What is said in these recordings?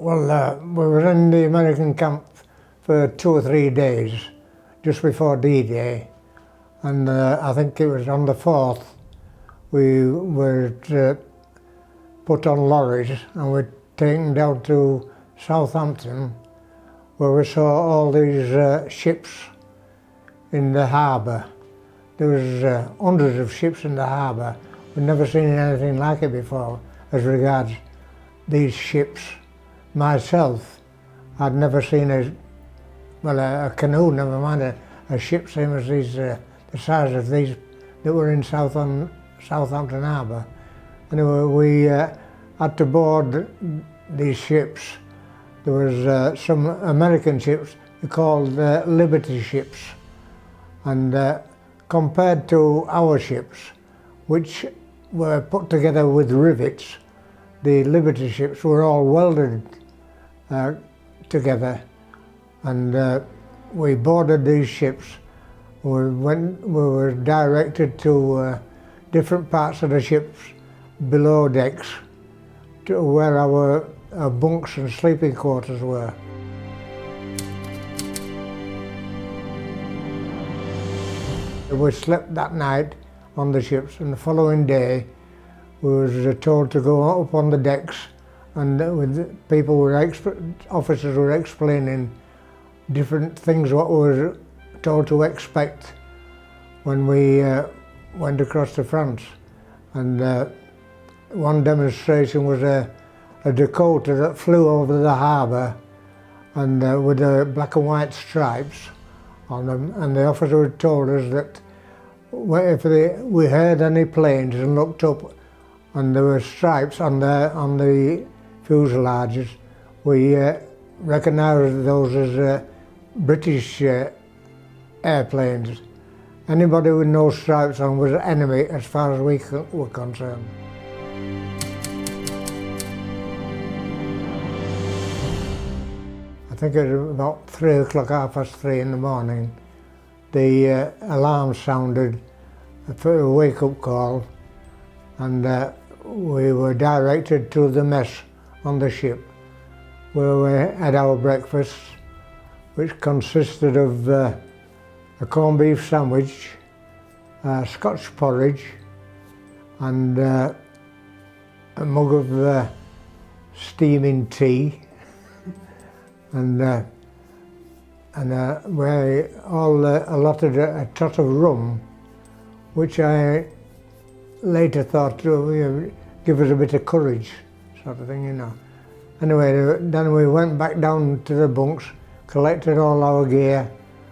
Well, we were in the American camp for 2 or 3 days, just before D-Day, and I think it was on the 4th we were put on lorries and were taken down to Southampton, where we saw all these ships in the harbour. There was hundreds of ships in the harbour. We'd never seen anything like it before as regards these ships. Myself, I'd never seen a canoe, never mind a ship same as these, the size of these that were in Southampton Harbour. Anyway, we had to board these ships. There was some American ships called Liberty ships, and compared to our ships, which were put together with rivets, the Liberty ships were all welded together, and we boarded these ships. We were directed to different parts of the ships below decks, to where our bunks and sleeping quarters were. We slept that night on the ships, and the following day we was told to go up on the decks, and officers were explaining different things what we were told to expect when we went across to France. And one demonstration was a Dakota that flew over the harbour, and with the black and white stripes on them, and the officer had told us that if we heard any planes and looked up and there were stripes on the fuselages, we recognised those as British airplanes. Anybody with no stripes on was an enemy as far as we were concerned. I think it was about 3 o'clock, 3:30 in the morning. The alarm sounded for a wake-up call, and we were directed to the mess on the ship, where we had our breakfast, which consisted of a corned beef sandwich, Scotch porridge, and a mug of steaming tea, and we all allotted a tot of rum, which I later thought would give us a bit of courage, sort of thing, you know. Anyway, then we went back down to the bunks, collected all our gear,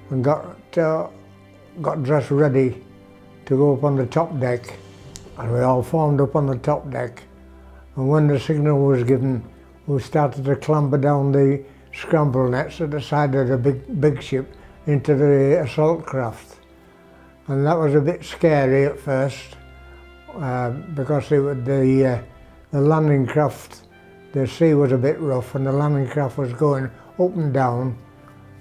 and got dressed ready to go up on the top deck. And we all formed up on the top deck. And when the signal was given, we started to clamber down the scramble nets at the side of the big ship into the assault craft. And that was a bit scary at first, because the landing craft, the sea was a bit rough, and the landing craft was going up and down,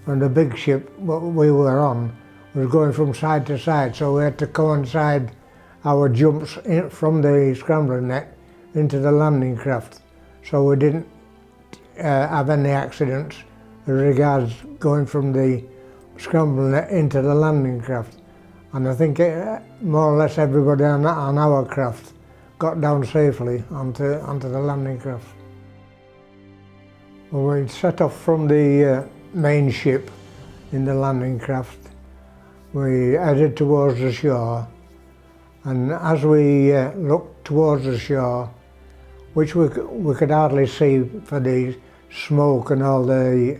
and the big ship what we were on was going from side to side, so we had to coincide our jumps from the scrambling net into the landing craft, so we didn't have any accidents as regards going from the scrambling net into the landing craft. And I think more or less everybody on our craft got down safely onto the landing craft. Well, we set off from the main ship in the landing craft. We headed towards the shore, and as we looked towards the shore, which we could hardly see for the smoke and all the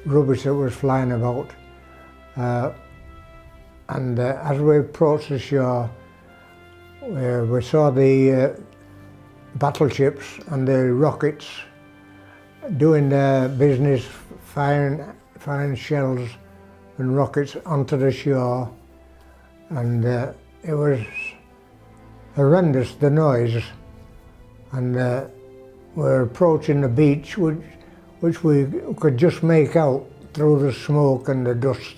rubbish that was flying about, and as we approached the shore, we saw the battleships and the rockets doing their business, firing shells and rockets onto the shore, and it was horrendous, the noise. And we were approaching the beach, which we could just make out through the smoke and the dust,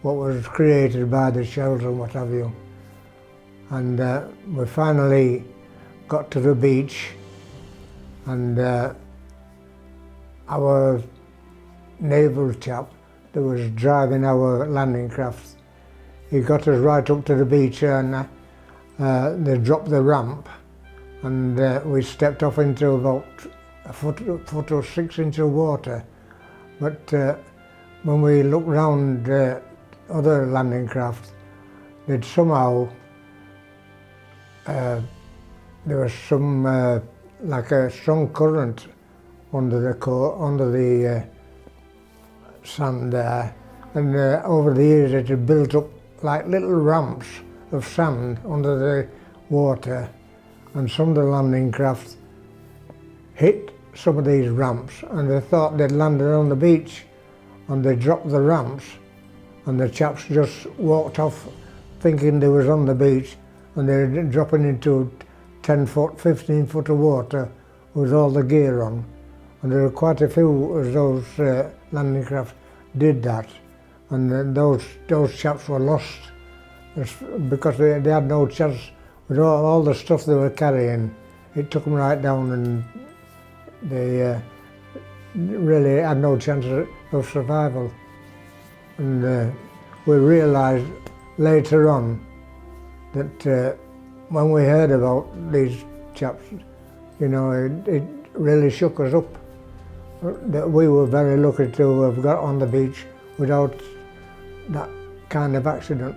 what was created by the shells and what have you. And we finally got to the beach, and our naval chap that was driving our landing craft, he got us right up to the beach, and they dropped the ramp, and we stepped off into about a foot or 6 inches of water. But when we looked round other landing craft, they'd somehow, there was some like a strong current under the sand there, and over the years it had built up like little ramps of sand under the water, and some of the landing craft hit some of these ramps, and they thought they'd landed on the beach, and they dropped the ramps, and the chaps just walked off thinking they was on the beach, and they're dropping into 10 foot, 15 foot of water with all the gear on. And there were quite a few of those landing craft did that, and those chaps were lost because they had no chance with all the stuff they were carrying. It took them right down, and they really had no chance of survival. And we realised later on that when we heard about these chaps, you know, it really shook us up. That we were very lucky to have got on the beach without that kind of accident.